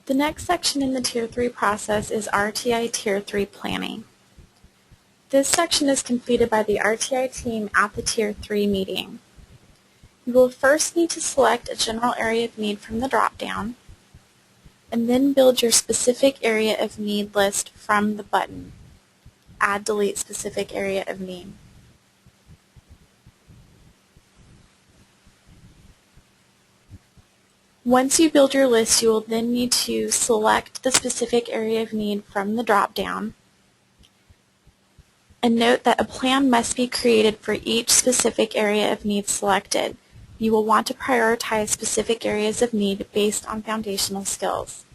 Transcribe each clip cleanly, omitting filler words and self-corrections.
The next section in the Tier 3 process is Rti Tier 3 Planning. This section is completed by the Rti team at the Tier 3 meeting. You will first need to select a general area of need from the drop-down, and then build your specific area of need list from the button, Add Delete Specific Area of Need. Once you build your list, you will then need to select the specific area of need from the drop-down, and note that a plan must be created for each specific area of need selected. You will want to prioritize specific areas of need based on foundational skills.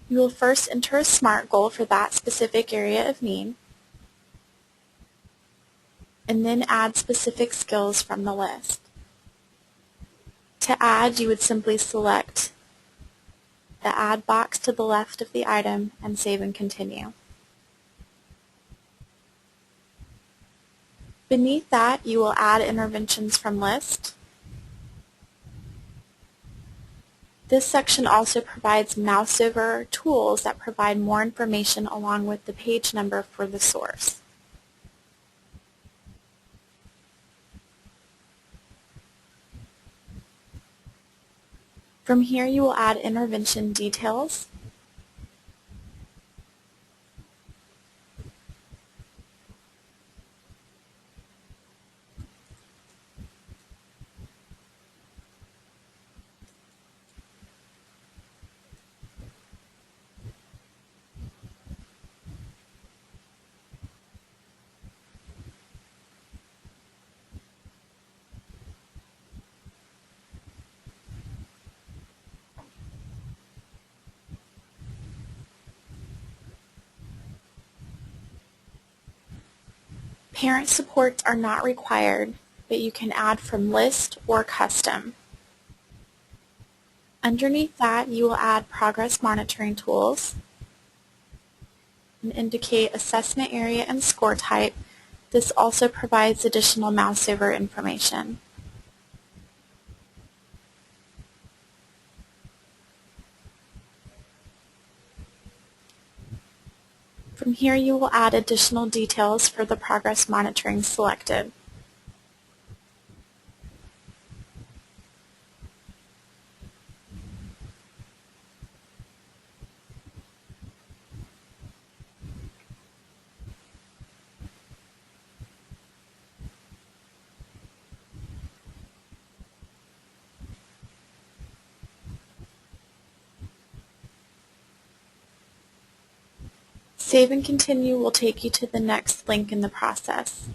You will first enter a SMART goal for that specific area of need, and then add specific skills from the list. To add, you would simply select the Add box to the left of the item and save and continue. Beneath that, you will add interventions from list. This section also provides mouse-over tools that provide more information along with the page number for the source. From here, you will add intervention details, Parent supports are not required, but you can add from list or custom. Underneath that, you will add progress monitoring tools and indicate assessment area and score type. This also provides additional mouse-over information. From here, you will add additional details for the progress monitoring selected. Save and continue will take you to the next link in the process.